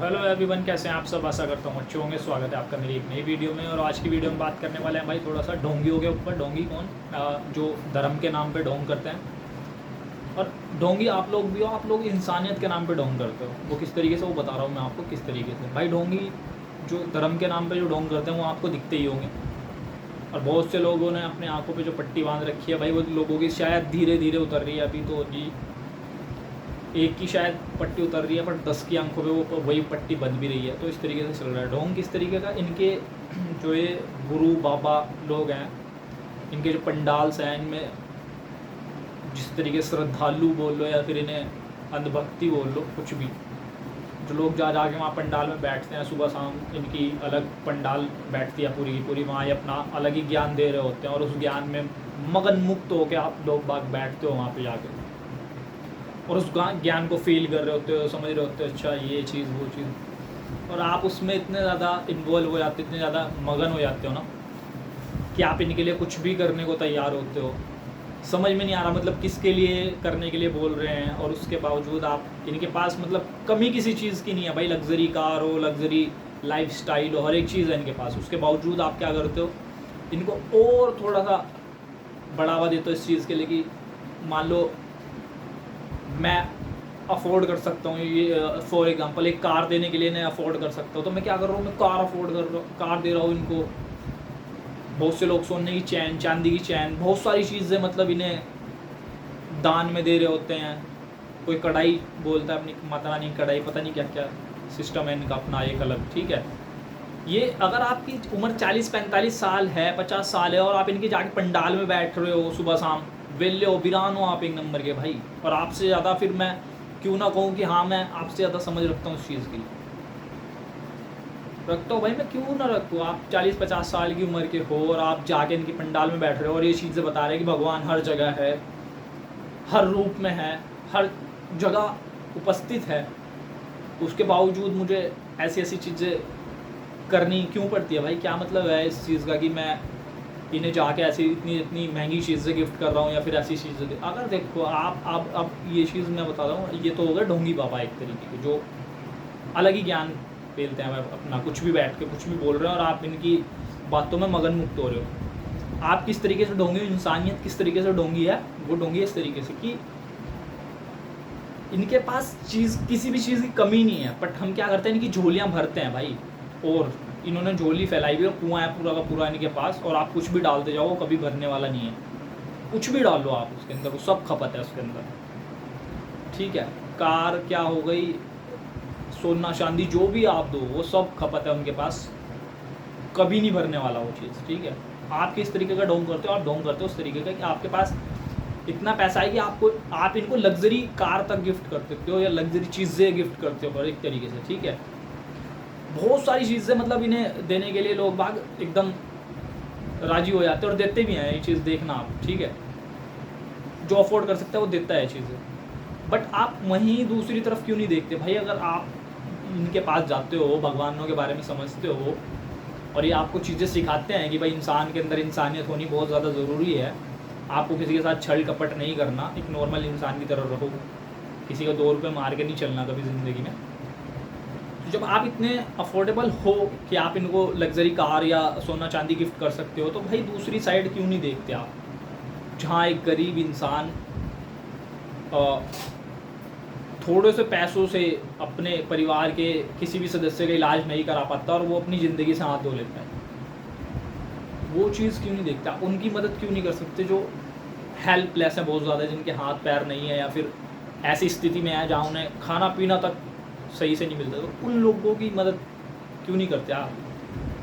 Hello everyone, कैसे हैं आप सब। आशा करता हूँ अच्छे होंगे। स्वागत है आपका मेरी एक नई वीडियो में। और आज की वीडियो में बात करने वाले हैं भाई थोड़ा सा ढोंगियों के ऊपर। ढोंगी कौन? जो धर्म के नाम पे ढोंग करते हैं। और ढोंगी आप लोग भी हो, आप लोग इंसानियत के नाम पे ढोंग करते हो। वो किस तरीके से, वो बता रहा हूँ मैं आपको किस तरीके से। भाई ढोंगी जो धर्म के नाम पर जो ढोंग करते हैं वो आपको दिखते ही होंगे। और बहुत से लोगों ने अपने आँखों पर जो पट्टी बांध रखी है भाई, वो लोगों की शायद धीरे धीरे उतर रही है। अभी तो जी एक की शायद पट्टी उतर रही है, पर 10 की आंखों पे वो वही पट्टी बंध भी रही है। तो इस तरीके से चल रहा है ढोंग। किस तरीके का, इनके जो ये गुरु बाबा लोग हैं, इनके जो पंडाल्स हैं, इनमें जिस तरीके से श्रद्धालु बोल लो या फिर इन्हें अंधभक्ति बोल लो, कुछ भी, जो लोग जा के वहाँ पंडाल में बैठते हैं सुबह शाम, इनकी अलग पंडाल बैठती है पूरी की पूरी। वहाँ ये अपना अलग ही ज्ञान दे रहे होते हैं और उस ज्ञान में मगन मुक्त होकर आप लोग बाग बैठते हो वहाँ पे जाके और उस ज्ञान को फील कर रहे होते हो, समझ रहे होते हो अच्छा ये चीज़ वो चीज़। और आप उसमें इतने ज़्यादा इन्वॉल्व हो जाते, इतने ज़्यादा मगन हो जाते हो ना कि आप इनके लिए कुछ भी करने को तैयार होते हो। समझ में नहीं आ रहा मतलब किसके लिए करने के लिए बोल रहे हैं। और उसके बावजूद आप इनके पास मतलब कमी किसी चीज़ की नहीं है भाई। लग्जरी कार हो, लग्जरी लाइफ स्टाइल हो, हर एक चीज़ है इनके पास। उसके बावजूद आप क्या करते हो, इनको और थोड़ा सा बढ़ावा देते हो इस चीज़ के लिए कि मान लो मैं अफोर्ड कर सकता हूँ, ये फॉर एग्जांपल एक कार देने के लिए इन्हें अफोर्ड कर सकता हूँ, तो मैं क्या कर रहा हूँ, मैं कार अफोर्ड कर रहा हूँ, कार दे रहा हूँ इनको। बहुत से लोग सोने की चैन, चांदी की चैन, बहुत सारी चीज़ें मतलब इन्हें दान में दे रहे होते हैं। कोई कढ़ाई बोलता है अपनी माता रानी कढ़ाई, पता नहीं क्या क्या सिस्टम है इनका अपना एक अलग। ठीक है, ये अगर आपकी उम्र 40-45 साल है, 50 साल है और आप इनके जाके पंडाल में बैठ रहे हो सुबह शाम, वेले हो, वीरान हो आप एक नंबर के भाई। और आपसे ज़्यादा फिर मैं क्यों ना कहूँ कि हाँ मैं आपसे ज़्यादा समझ रखता हूँ उस चीज़ की, रखता हूँ भाई, मैं क्यों ना रखूँ। आप 40-50 साल की उम्र के हो और आप जाके इनकी पंडाल में बैठ रहे हो और ये चीज़ें बता रहे हैं कि भगवान हर जगह है, हर रूप में है, हर जगह उपस्थित है। उसके बावजूद मुझे ऐसी ऐसी चीज़ें करनी क्यों पड़ती है भाई? क्या मतलब है इस चीज़ का कि मैं इन्हें जाके ऐसी इतनी इतनी महंगी चीज़ें गिफ्ट कर रहा हूँ या फिर ऐसी चीज़ें। अगर देखो आप अब ये चीज़ मैं बता रहा हूँ, ये तो हो गए ढोंगी बाबा एक तरीके के, जो अलग ही ज्ञान फैलते हैं अपना, कुछ भी बैठ के कुछ भी बोल रहे हैं और आप इनकी बातों में मगन मुक्त हो रहे हो। आप किस तरीके से ढोंगी, इंसानियत किस तरीके से ढोंगी है, वो ढोंगी है इस तरीके से कि इनके पास चीज़, किसी भी चीज़ की कमी नहीं है, बट हम क्या करते हैं, इनकी झोलियाँ भरते हैं भाई। और इन्होंने झोली फैलाई हुई है, कुआं है पूरा का पूरा इनके पास, और आप कुछ भी डालते जाओ वो कभी भरने वाला नहीं है। कुछ भी डाल लो आप उसके अंदर, वो सब खपत है उसके अंदर। ठीक है, कार क्या हो गई, सोना चांदी जो भी आप दो वो सब खपत है उनके पास, कभी नहीं भरने वाला वो चीज़। ठीक है, आप किस तरीके का ढोंग करते हो, आप ढोंग करते हो उस तरीके का कि आपके पास इतना पैसा है कि आप इनको लग्जरी कार तक गिफ्ट कर सकते हो या लग्जरी चीज़ें गिफ्ट करते हो एक तरीके से। ठीक है, बहुत सारी चीज़ें मतलब इन्हें देने के लिए लोग बाग एकदम राजी हो जाते हैं और देते भी हैं ये चीज़, देखना आप। ठीक है, जो अफोर्ड कर सकता है वो देता है चीज़ें। बट आप वहीं दूसरी तरफ क्यों नहीं देखते भाई? अगर आप इनके पास जाते हो, भगवानों के बारे में समझते हो और ये आपको चीज़ें सिखाते हैं कि भाई इंसान के अंदर इंसानियत होनी बहुत ज़्यादा ज़रूरी है, आपको किसी के साथ छल कपट नहीं करना, एक नॉर्मल इंसान की तरह रहो, किसी को 2 रुपये मार के नहीं चलना कभी ज़िंदगी में। तो जब आप इतने अफोर्डेबल हो कि आप इनको लग्जरी कार या सोना चांदी गिफ्ट कर सकते हो, तो भाई दूसरी साइड क्यों नहीं देखते आप, जहाँ एक गरीब इंसान थोड़े से पैसों से अपने परिवार के किसी भी सदस्य का इलाज नहीं करा पाता और वो अपनी ज़िंदगी से हाथ धो लेता है, वो चीज़ क्यों नहीं देखते आप? उनकी मदद क्यों नहीं कर सकते जो हेल्पलेस हैं बहुत ज़्यादा, जिनके हाथ पैर नहीं है या फिर ऐसी स्थिति में है जहाँ उन्हें खाना पीना तक सही से नहीं मिलता, तो उन लोगों की मदद क्यों नहीं करते आप?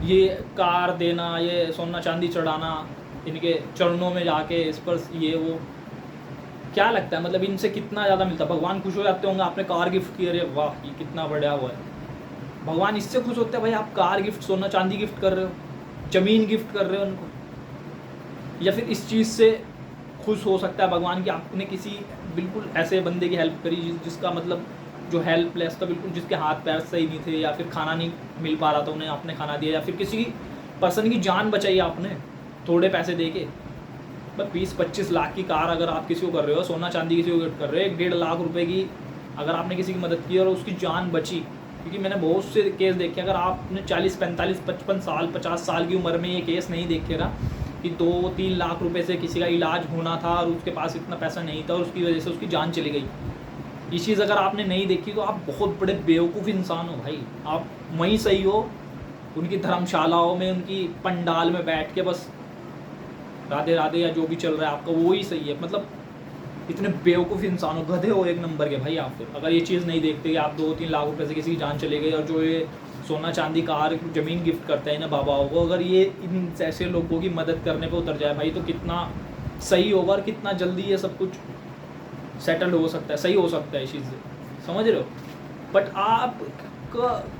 ये कार देना, ये सोना चांदी चढ़ाना, इनके चरणों में जाके इस पर ये वो, क्या लगता है मतलब इनसे कितना ज़्यादा मिलता है? भगवान खुश हो जाते होंगे आपने कार गिफ्ट की, अरे वाह ये कितना बढ़िया हुआ है। भगवान इससे खुश होते हैं भाई आप कार गिफ्ट, सोना चांदी गिफ्ट कर रहे हो, ज़मीन गिफ्ट कर रहे हो उनको? या फिर इस चीज़ से खुश हो सकता है भगवान कि आपने किसी बिल्कुल ऐसे बंदे की हेल्प करी जिसका मतलब जो हेल्पलेस था बिल्कुल, जिसके हाथ पैर सही नहीं थे या फिर खाना नहीं मिल पा रहा था, उन्हें आपने खाना दिया, या फिर किसी पर्सन की जान बचाई आपने थोड़े पैसे दे के। बस 20-25 लाख की कार अगर आप किसी को कर रहे हो, सोना चांदी किसी को गिफ्ट कर रहे हो, 1-1.5 लाख रुपए की अगर आपने किसी की मदद की और उसकी जान बची, क्योंकि मैंने बहुत से केस देखे, अगर आपने 40, 45, 55 साल, 50 साल की उम्र में ये केस नहीं देखे ना कि 2-3 लाख रुपए से किसी का इलाज होना था और उसके पास इतना पैसा नहीं था और उसकी वजह से उसकी जान चली गई, ये चीज़ अगर आपने नहीं देखी तो आप बहुत बड़े बेवकूफ़ इंसान हो भाई। आप वहीं सही हो, उनकी धर्मशालाओं में, उनकी पंडाल में बैठ के बस राधे राधे या जो भी चल रहा है आपका वो ही सही है। मतलब इतने बेवकूफ़ इंसान हो, गधे हो एक नंबर के भाई आप। फिर अगर ये चीज़ नहीं देखते कि आप 2-3 लाख रुपए से किसी की जान चली गई, और जो ये सोना चांदी कार ज़मीन गिफ्ट करते हैं ना बाबाओं को, अगर ये इन ऐसे लोगों की मदद करने पे उतर जाए भाई तो कितना सही होगा और कितना जल्दी ये सब कुछ सेटल हो सकता है, सही हो सकता है इस चीज़ से, समझ रहे हो। बट आप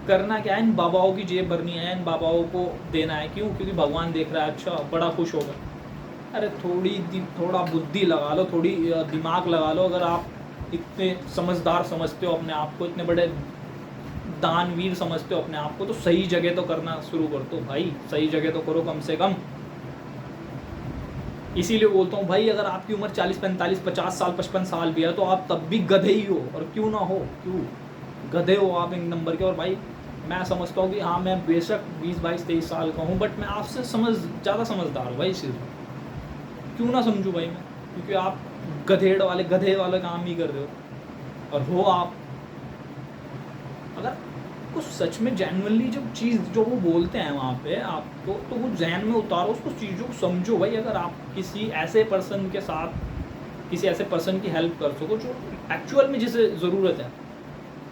करना क्या है, इन बाबाओं की जेब भरनी है, इन बाबाओं को देना है। क्यों? क्योंकि भगवान देख रहा है, अच्छा बड़ा खुश होगा। अरे थोड़ा बुद्धि लगा लो, थोड़ी दिमाग लगा लो। अगर आप इतने समझदार समझते हो अपने आप को, इतने बड़े दानवीर समझते हो अपने आप को, तो सही जगह तो करना शुरू कर दो भाई, सही जगह तो करो कम से कम। इसीलिए बोलता हूँ भाई, अगर आपकी उम्र 40, 45, 50 साल, 55 साल भी है तो आप तब भी गधे ही हो। और क्यों ना हो, क्यों गधे हो आप एक नंबर के। और भाई मैं समझता हूँ कि हाँ, मैं बेशक 20, 22, 23 साल का हूँ, बट मैं आपसे ज़्यादा समझदार हूँ भाई इस चीज़ में। क्यों ना समझूँ भाई मैं, क्योंकि आप गधे वाले काम ही कर रहे हो। और हो आप, अगर कुछ सच में जेन्युइनली जो चीज़ जो वो बोलते हैं वहाँ पे आपको, तो वो जहन में उतारो, उसको चीज़ों को समझो भाई। अगर आप किसी ऐसे पर्सन के साथ, किसी ऐसे पर्सन की हेल्प कर सको जो एक्चुअल में जिसे ज़रूरत है,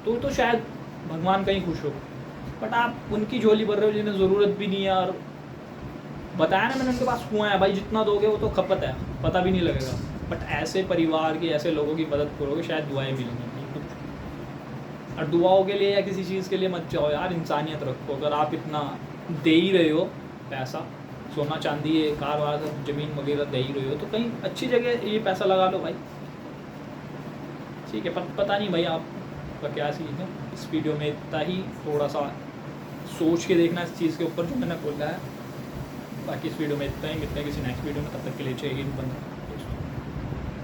तो शायद भगवान कहीं खुश हो। बट आप उनकी झोली भर रहे हो जिन्हें ज़रूरत भी नहीं है। और बताया ना मैंने, उनके पास कुआं है भाई, जितना दोगे वो तो खपत है, पता भी नहीं लगेगा। बट ऐसे परिवार की, ऐसे लोगों की मदद करोगे, शायद दुआएं मिलेंगी। और दुआओं के लिए या किसी चीज़ के लिए मत जाओ यार, इंसानियत रखो। अगर आप इतना दे ही रहे हो पैसा, सोना चांदी, कार वार, ज़मीन वगैरह दे ही रहे हो, तो कहीं अच्छी जगह ये पैसा लगा लो भाई, ठीक है। पर पता नहीं भाई आपका क्या सीन है। इस वीडियो में इतना ही, थोड़ा सा सोच के देखना इस चीज़ के ऊपर जो मैंने बोला है। बाकी इस वीडियो में इतना ही, मिलते हैं किसी नेक्स्ट वीडियो में, तब तक के लिए चाहिए बंदा।